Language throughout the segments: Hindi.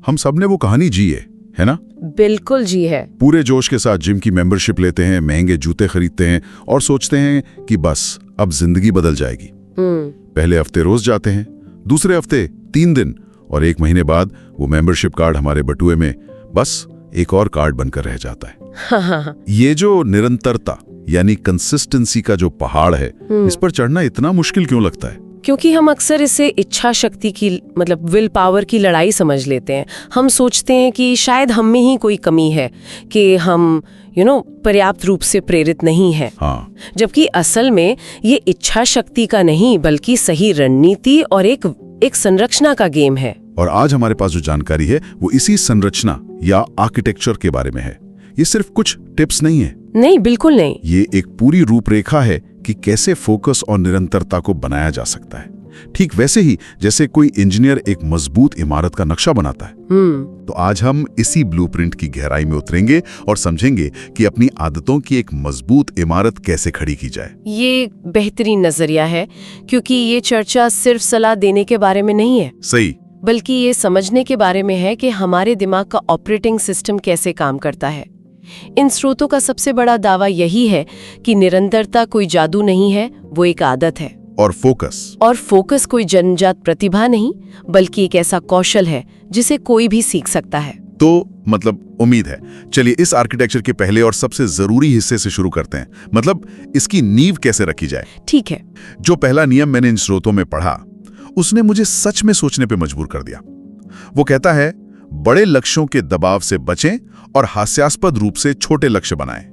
हम सबने वो कहानी जी है ना? बिल्कुल जी है। पूरे जोश के साथ जिम की मेंबरशिप लेते हैं, महंगे जूते खरीदते हैं और सोचते हैं कि बस अब जिंदगी बदल जाएगी। पहले हफ्ते रोज जाते हैं, दूसरे हफ्ते 3 दिन और 1 महीने बाद वो मेंबरशिप कार्ड हमारे बटुए में बस एक और कार्ड बनकर रह जाता है। ये जो निरंतरता यानी कंसिस्टेंसी का जो पहाड़ है, इस पर चढ़ना इतना मुश्किल क्यों लगता है? क्योंकि हम अक्सर इसे इच्छा शक्ति की मतलब विल पावर की लड़ाई समझ लेते हैं। हम सोचते हैं कि शायद हम में ही कोई कमी है कि हम पर्याप्त रूप से प्रेरित नहीं है। हाँ। जबकि असल में ये इच्छा शक्ति का नहीं बल्कि सही रणनीति और एक संरचना का गेम है। और आज हमारे पास जो जानकारी है वो इसी संरचना या आर्किटेक्चर के बारे में है। ये सिर्फ कुछ टिप्स नहीं है। नहीं, बिल्कुल नहीं। ये एक पूरी रूपरेखा है कि कैसे फोकस और निरंतरता को बनाया जा सकता है। ठीक वैसे ही जैसे कोई इंजीनियर एक मजबूत इमारत का नक्शा बनाता है। तो आज हम इसी ब्लूप्रिंट की गहराई में उतरेंगे और समझेंगे कि अपनी आदतों की एक मजबूत इमारत कैसे खड़ी की जाए। ये बेहतरीन नजरिया है, क्योंकि ये चर्चा सिर्फ सलाह देने के बारे में नहीं है। सही। बल्कि ये समझने के बारे में है कि हमारे दिमाग का ऑपरेटिंग सिस्टम कैसे काम करता है। इन स्रोतों का सबसे बड़ा दावा यही है कि निरंतरता कोई जादू नहीं है, वो एक आदत है। और फोकस कोई जन्मजात प्रतिभा नहीं, बल्कि एक ऐसा कौशल है जिसे कोई भी सीख सकता है। तो मतलब उम्मीद है। चलिए इस आर्किटेक्चर के पहले और सबसे जरूरी हिस्से से शुरू करते हैं, मतलब इसकी नींव कैसे रखी जाए। ठीक है। जो पहला नियम मैंने इन स्रोतों में पढ़ा, उसने मुझे सच में सोचने पे मजबूर कर दिया। वो कहता है, बड़े लक्ष्यों के दबाव से बचें और हास्यास्पद रूप से छोटे लक्ष्य बनाएं।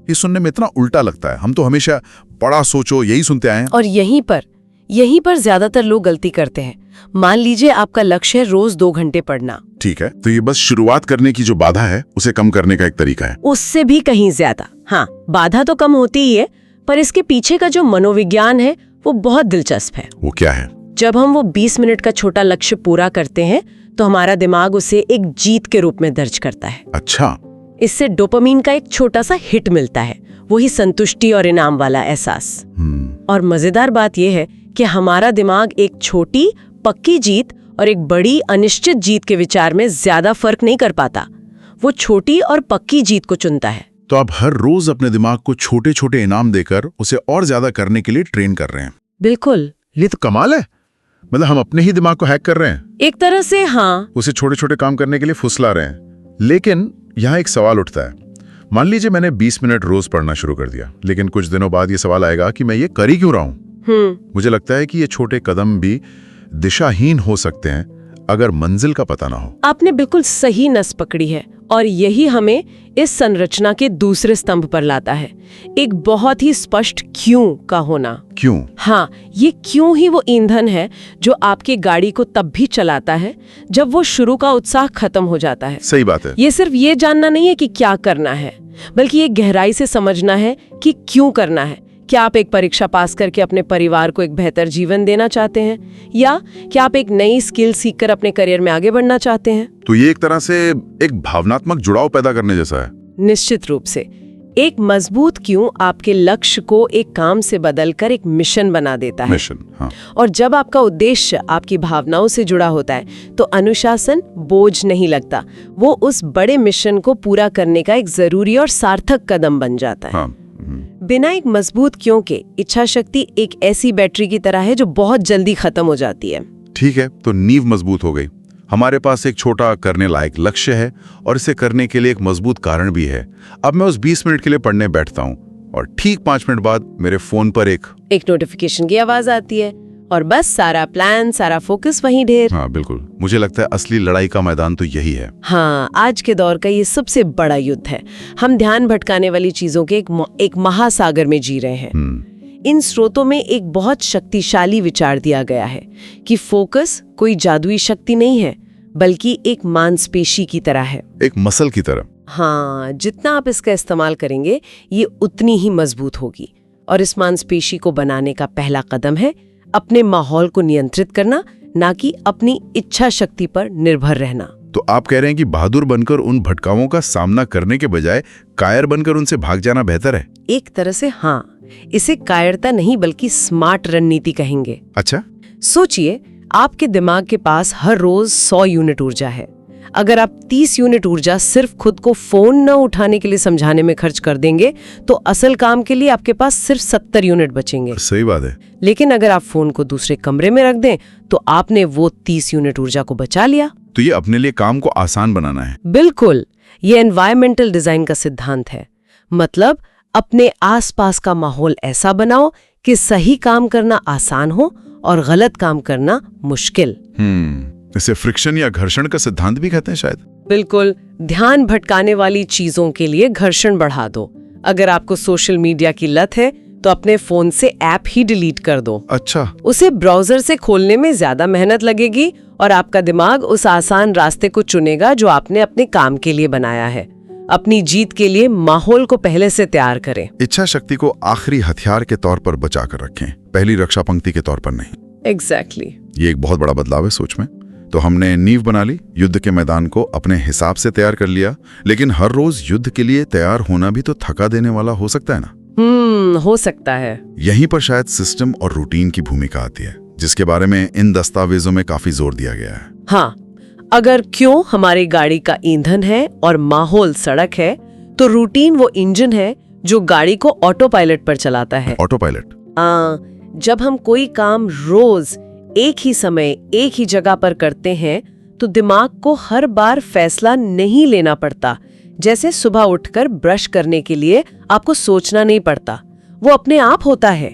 ये सुनने में इतना उल्टा लगता है। हम तो हमेशा बड़ा सोचो यही सुनते आए हैं। और यहीं पर ज्यादातर लोग गलती करते हैं। मान लीजिए आपका लक्ष्य है रोज 2 घंटे पढ़ना। ठीक है, तो ये बस शुरुआत करने की जो बाधा है उसे कम करने का एक तरीका है। उससे भी कहीं ज्यादा। हाँ, बाधा तो कम होती ही है, पर इसके पीछे का जो मनोविज्ञान है वो बहुत दिलचस्प है। वो क्या है? जब हम वो 20 मिनट का छोटा लक्ष्य पूरा करते हैं तो हमारा दिमाग उसे एक जीत के रूप में दर्ज करता है। अच्छा। इससे डोपामीन का एक छोटा सा हिट मिलता है, वही संतुष्टि और इनाम वाला एहसास। और मजेदार बात यह है कि हमारा दिमाग एक छोटी पक्की जीत और एक बड़ी अनिश्चित जीत के विचार में ज्यादा फर्क नहीं कर पाता। वो छोटी और पक्की जीत को चुनता है। तो आप हर रोज अपने दिमाग को छोटे छोटे इनाम देकर उसे और ज्यादा करने के लिए ट्रेन कर रहे हैं। बिल्कुल। ये तो कमाल है। मतलब हम अपने ही दिमाग को हैक कर रहे हैं एक तरह से। हाँ, उसे छोटे छोटे काम करने के लिए फुसला रहे हैं। लेकिन यहाँ एक सवाल उठता है। मान लीजिए मैंने 20 मिनट रोज पढ़ना शुरू कर दिया, लेकिन कुछ दिनों बाद ये सवाल आएगा कि मैं ये कर ही क्यों रहा हूँ। मुझे लगता है कि ये छोटे कदम भी दिशाहीन हो सकते हैं अगर मंजिल का पता ना हो। आपने बिल्कुल सही नस पकड़ी है, और यही हमें इस संरचना के दूसरे स्तंभ पर लाता है, एक बहुत ही स्पष्ट क्यों का होना। क्यों? हाँ, ये क्यों ही वो ईंधन है जो आपकी गाड़ी को तब भी चलाता है जब वो शुरू का उत्साह खत्म हो जाता है। सही बात है। ये सिर्फ ये जानना नहीं है कि क्या करना है, बल्कि ये गहराई से समझना है कि क्यों करना है। क्या आप एक परीक्षा पास करके अपने परिवार को एक बेहतर जीवन देना चाहते हैं, या क्या आप एक नई स्किल सीखकर अपने करियर में आगे बढ़ना चाहते हैं? तो ये एक तरह से एक भावनात्मक जुड़ाव पैदा करने जैसा है। निश्चित रूप से। एक मजबूत क्यों आपके लक्ष्य को एक काम से बदलकर एक मिशन बना देता है। मिशन, हाँ। और जब आपका उद्देश्य आपकी भावनाओं से जुड़ा होता है तो अनुशासन बोझ नहीं लगता, वो उस बड़े मिशन को पूरा करने का एक जरूरी और सार्थक कदम बन जाता है। हाँ। बिना एक मजबूत क्यों के इच्छा शक्ति एक ऐसी बैटरी की तरह है जो बहुत जल्दी खत्म हो जाती है। ठीक है, तो नींव मजबूत हो गई। हमारे पास एक छोटा करने लायक लक्ष्य है और इसे करने के लिए एक मजबूत कारण भी है। अब मैं उस 20 मिनट के लिए पढ़ने बैठता हूँ और ठीक 5 मिनट बाद मेरे फोन पर एक नोटिफिकेशन की आवाज आती है और बस सारा प्लान, सारा फोकस वहीं ढेर। हाँ बिल्कुल, मुझे लगता है असली लड़ाई का मैदान तो यही है। हाँ, आज के दौर का ये सबसे बड़ा युद्ध है। हम ध्यान भटकाने वाली चीजों के एक महासागर में जी रहे हैं। इन स्रोतों में एक बहुत शक्तिशाली विचार दिया गया है कि फोकस कोई जादुई शक्ति नहीं है, बल्कि एक मांसपेशी की तरह है, एक मसल की तरह। हाँ, जितना आप इसका इस्तेमाल करेंगे ये उतनी ही मजबूत होगी। और इस मांसपेशी को बनाने का पहला कदम है अपने माहौल को नियंत्रित करना, ना कि अपनी इच्छा शक्ति पर निर्भर रहना। तो आप कह रहे हैं कि बहादुर बनकर उन भटकावों का सामना करने के बजाय कायर बनकर उनसे भाग जाना बेहतर है? एक तरह से हाँ। इसे कायरता नहीं बल्कि स्मार्ट रणनीति कहेंगे। अच्छा। सोचिए, आपके दिमाग के पास हर रोज 100 यूनिट ऊर्जा है। अगर आप 30 यूनिट ऊर्जा सिर्फ खुद को फोन न उठाने के लिए समझाने में खर्च कर देंगे तो असल काम के लिए आपके पास सिर्फ 70 यूनिट बचेंगे। सही बात है। लेकिन अगर आप फोन को दूसरे कमरे में रख दें तो आपने वो 30 यूनिट ऊर्जा को बचा लिया। तो ये अपने लिए काम को आसान बनाना है। बिल्कुल, ये एनवायरमेंटल डिजाइन का सिद्धांत है। मतलब अपने आसपास का माहौल ऐसा बनाओ कि सही काम करना आसान हो और गलत काम करना मुश्किल। इसे फ्रिक्शन या घर्षण का सिद्धांत भी कहते हैं शायद। बिल्कुल, ध्यान भटकाने वाली चीजों के लिए घर्षण बढ़ा दो। अगर आपको सोशल मीडिया की लत है तो अपने फोन से ऐप ही डिलीट कर दो। अच्छा। उसे ब्राउजर से खोलने में ज्यादा मेहनत लगेगी और आपका दिमाग उस आसान रास्ते को चुनेगा जो आपने अपने काम के लिए बनाया है। अपनी जीत के लिए माहौल को पहले से तैयार करें। इच्छा शक्ति को आखिरी हथियार के तौर पर बचा कर रखें, पहली रक्षा पंक्ति के तौर पर नहीं। एग्जैक्टली। ये एक बहुत बड़ा बदलाव है सोच में। तो हमने नींव बना ली, युद्ध के मैदान को अपने हिसाब से तैयार कर लिया। लेकिन हर रोज युद्ध के लिए तैयार होना भी तो थका देने वाला हो सकता है ना। हो सकता है। यहीं पर शायद सिस्टम और रूटीन की भूमिका आती है, जिसके बारे में इन दस्तावेजों में काफी जोर दिया गया है। हाँ, अगर क्यों हमारी गाड़ी का ईंधन है और माहौल सड़क है, तो रूटीन वो इंजन है जो गाड़ी को ऑटो पायलट पर चलाता है। Auto pilot? जब हम कोई काम रोज एक ही समय एक ही जगह पर करते हैं तो दिमाग को हर बार फैसला नहीं लेना पड़ता। जैसे सुबह उठकर ब्रश करने के लिए आपको सोचना नहीं पड़ता, वो अपने आप होता है।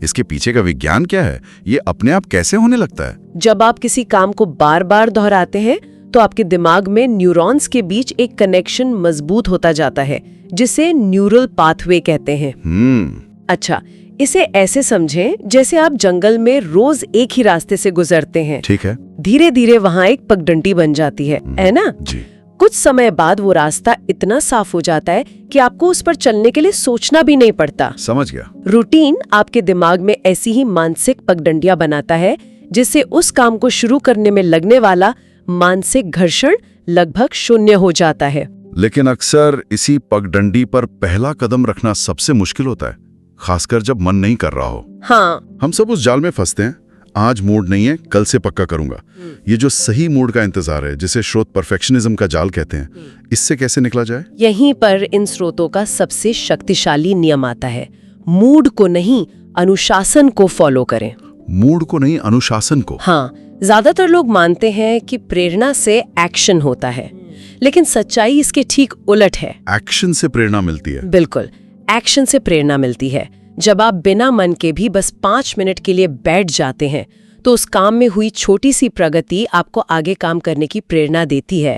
इसके पीछे का विज्ञान क्या है? ये अपने आप कैसे होने लगता है? जब आप किसी काम को बार बार दोहराते हैं तो आपके दिमाग में न्यूरॉन्स के बीच एक कनेक्शन मजबूत होता जाता है, जिसे न्यूरल पाथवे कहते हैं। अच्छा, इसे ऐसे समझें जैसे आप जंगल में रोज एक ही रास्ते से गुजरते हैं। ठीक है। धीरे धीरे वहाँ एक पगडंडी बन जाती है ना? जी। कुछ समय बाद वो रास्ता इतना साफ हो जाता है कि आपको उस पर चलने के लिए सोचना भी नहीं पड़ता। समझ गया। रूटीन आपके दिमाग में ऐसी ही मानसिक पगडंडियां बनाता है, जिससे उस काम को शुरू करने में लगने वाला मानसिक घर्षण लगभग शून्य हो जाता है। लेकिन अक्सर इसी पगडंडी पर पहला कदम रखना सबसे मुश्किल होता है, खासकर जब मन नहीं कर रहा हो। हाँ, हम सब उस जाल में फंसते हैं, आज मूड नहीं है, कल से पक्का करूंगा। ये जो सही मूड का इंतजार है, जिसे स्रोत परफेक्शनिज्म का जाल कहते हैं, इससे कैसे निकला जाए? यहीं पर इन स्रोतों का सबसे शक्तिशाली नियम आता है। मूड को नहीं, अनुशासन को फॉलो करें। मूड को नहीं, अनुशासन को? हाँ, ज्यादातर लोग मानते हैं कि प्रेरणा से एक्शन होता है, लेकिन सच्चाई इसके ठीक उलट है। एक्शन से प्रेरणा मिलती है? बिल्कुल, एक्शन से प्रेरणा मिलती है। जब आप बिना मन के भी बस 5 मिनट के लिए बैठ जाते हैं तो उस काम में हुई छोटी सी प्रगति आपको आगे काम करने की प्रेरणा देती है।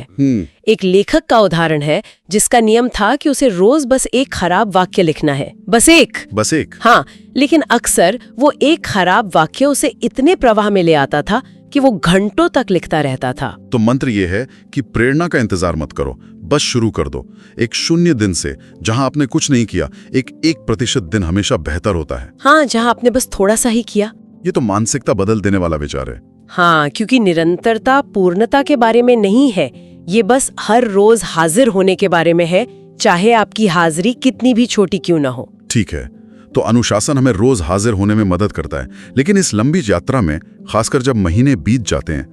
एक लेखक का उदाहरण है जिसका नियम था कि उसे रोज बस एक खराब वाक्य लिखना है। बस एक। हाँ, लेकिन अक्सर वो एक खराब वाक्य उसे इतने प्रवाह में ले आता था कि वो घंटों तक लिखता रहता था। तो मंत्र ये है कि प्रेरणा का इंतजार मत करो, बस शुरू कर दो। एक 0 दिन से, जहां आपने कुछ नहीं किया, एक 1% दिन हमेशा बेहतर होता है। हाँ, जहां आपने बस थोड़ा सा ही किया। ये तो मानसिकता बदल देने वाला विचार है। हाँ, क्योंकि निरंतरता पूर्णता के बारे में नहीं है, ये बस हर रोज हाजिर होने के बारे में है, चाहे आपकी हाजिरी कितनी भी छोटी क्यों ना हो। ठीक है, तो अनुशासन हमें रोज हाजिर होने में मदद करता है, लेकिन इस लंबी यात्रा में, खासकर जब महीने बीत जाते हैं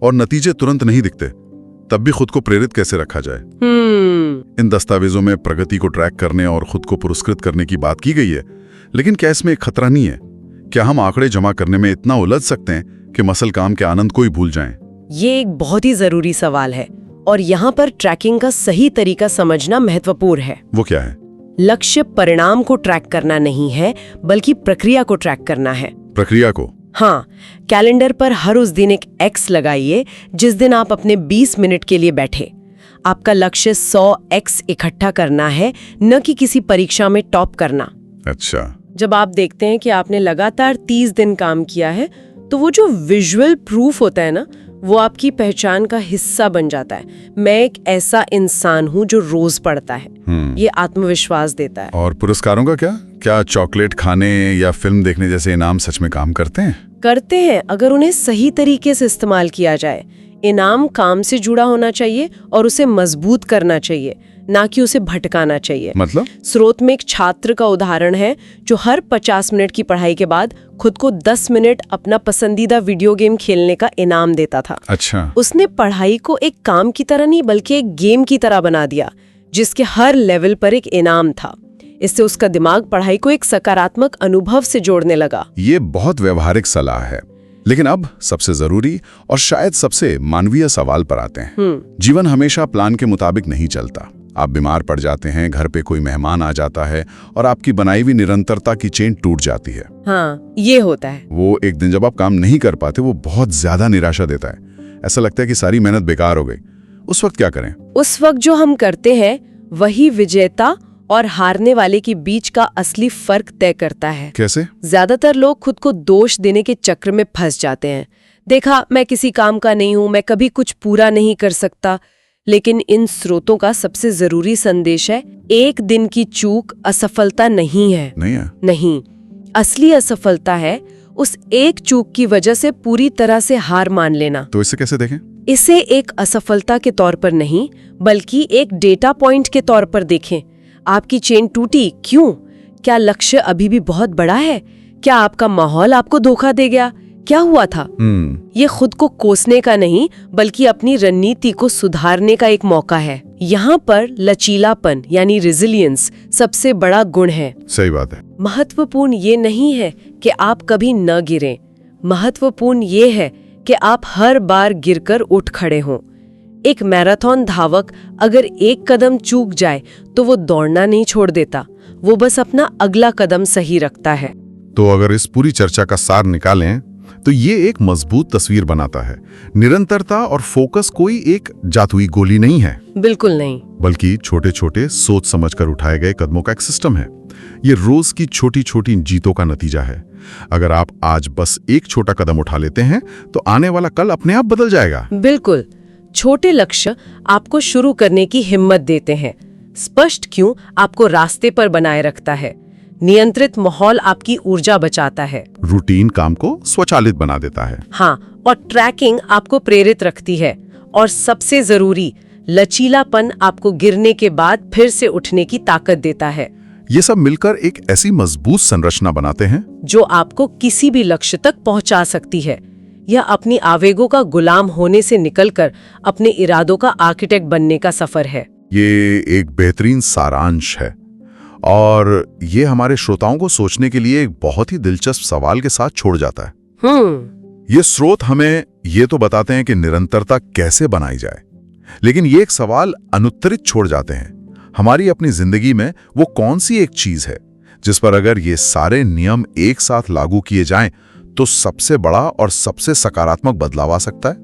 और नतीजे तुरंत नहीं दिखते, तब भी खुद को प्रेरित कैसे रखा जाए? इन दस्तावेजों में प्रगति को ट्रैक करने और खुद को पुरस्कृत करने की बात की गई है, लेकिन क्या इसमें एक खतरा नहीं है? क्या हम आंकड़े जमा करने में इतना उलझ सकते हैं कि मसल काम के आनंद को ही भूल जाएं? ये एक बहुत ही जरूरी सवाल है और यहाँ पर ट्रैकिंग का सही तरीका समझना महत्वपूर्ण है। वो क्या है? लक्ष्य परिणाम को ट्रैक करना नहीं है, बल्कि प्रक्रिया को ट्रैक करना है। प्रक्रिया को? हाँ, कैलेंडर पर हर उस दिन एक X लगाइए जिस दिन आप अपने 20 मिनट के लिए बैठे। आपका लक्ष्य 100 X इकट्ठा करना है, न कि किसी परीक्षा में टॉप करना। अच्छा। जब आप देखते हैं कि आपने लगातार 30 दिन काम किया है, तो वो जो विजुअल प्रूफ होता है ना, वो आपकी पहचान का हिस्सा बन जाता है। मैं एक ऐसा इंसान हूँ जो रोज पढ़ता है। ये आत्मविश्वास देता है। और पुरस्कारों का क्या? क्या चॉकलेट खाने या फिल्म देखने जैसे इनाम सच में काम करते हैं? करते हैं, अगर उन्हें सही तरीके से इस्तेमाल किया जाए। इनाम काम से जुड़ा होना चाहिए और उसे मजबूत करना चाहिए, ना कि उसे भटकाना चाहिए। मतलब? स्रोत में एक छात्र का उदाहरण है जो हर 50 मिनट की पढ़ाई के बाद खुद को 10 मिनट अपना पसंदीदा वीडियो गेम खेलने का इनाम देता था। अच्छा। उसने पढ़ाई को एक काम की तरह नहीं बल्कि एक गेम की तरह बना दिया, जिसके हर लेवल पर एक इनाम था। इससे उसका दिमाग पढ़ाई को एक सकारात्मक अनुभव से जोड़ने लगा। ये बहुत व्यवहारिक सलाह है। लेकिन अब सबसे जरूरी और शायद सबसे मानवीय सवाल पर आते हैं। जीवन हमेशा प्लान के मुताबिक नहीं चलता। आप बीमार पड़ जाते हैं, घर पे कोई मेहमान आ जाता है और आपकी बनाई हुई निरंतरता की चेन टूट जाती है। हाँ, ये होता है। वो एक दिन जब आप काम नहीं कर पाते, वो बहुत ज्यादा निराशा देता है। ऐसा लगता है कि सारी मेहनत बेकार हो गई। उस वक्त क्या करें? उस वक्त जो हम करते हैं वही विजेता और हारने वाले के बीच का असली फर्क तय करता है। कैसे? ज्यादातर लोग खुद को दोष देने के चक्र में फंस जाते हैं। देखा, मैं किसी काम का नहीं हूं, मैं कभी कुछ पूरा नहीं कर सकता। लेकिन इन स्रोतों का सबसे जरूरी संदेश है, एक दिन की चूक असफलता नहीं है। नहीं, असली असफलता है उस एक चूक की वजह से पूरी तरह से हार मान लेना। तो इसे कैसे देखें? इसे एक असफलता के तौर पर नहीं, बल्कि एक डेटा पॉइंट के तौर पर देखें। आपकी चेन टूटी क्यों? क्या लक्ष्य अभी भी बहुत बड़ा है? क्या आपका माहौल आपको धोखा दे गया? क्या हुआ था? ये खुद को कोसने का नहीं, बल्कि अपनी रणनीति को सुधारने का एक मौका है। यहाँ पर लचीलापन यानी रेजिलियंस सबसे बड़ा गुण है। सही बात है। महत्वपूर्ण ये नहीं है कि आप कभी न गिरें, महत्वपूर्ण ये है कि आप हर बार गिरकर उठ खड़े हों। एक मैराथन धावक अगर एक कदम चूक जाए तो वो दौड़ना नहीं छोड़ देता, वो बस अपना अगला कदम सही रखता है। तो अगर इस पूरी चर्चा का सार निकालें तो ये एक मजबूत तस्वीर बनाता है। निरंतरता और फोकस कोई एक जादुई गोली नहीं है। बिल्कुल नहीं, बल्कि छोटे छोटे सोच समझकर उठाए गए कदमों का एक सिस्टम है। ये रोज की छोटी छोटी जीतों का नतीजा है। अगर आप आज बस एक छोटा कदम उठा लेते हैं तो आने वाला कल अपने आप बदल जाएगा। बिल्कुल। छोटे लक्ष्य आपको शुरू करने की हिम्मत देते हैं। स्पष्ट क्यों आपको रास्ते पर बनाए रखता है। नियंत्रित माहौल आपकी ऊर्जा बचाता है। रूटीन काम को स्वचालित बना देता है। हाँ, और ट्रैकिंग आपको प्रेरित रखती है। और सबसे जरूरी, लचीलापन आपको गिरने के बाद फिर से उठने की ताकत देता है। ये सब मिलकर एक ऐसी मजबूत संरचना बनाते हैं जो आपको किसी भी लक्ष्य तक पहुंचा सकती है। यह अपनी आवेगों का गुलाम होने से निकलकर अपने इरादों का आर्किटेक्ट बनने का सफर है। ये एक बेहतरीन सारांश है और ये हमारे श्रोताओं को सोचने के लिए एक बहुत ही दिलचस्प सवाल के साथ छोड़ जाता है। ये स्रोत हमें ये तो बताते हैं कि निरंतरता कैसे बनाई जाए, लेकिन ये एक सवाल अनुत्तरित छोड़ जाते हैं। हमारी अपनी जिंदगी में वो कौन सी एक चीज है जिस पर अगर ये सारे नियम एक साथ लागू किए जाएं तो सबसे बड़ा और सबसे सकारात्मक बदलाव आ सकता है?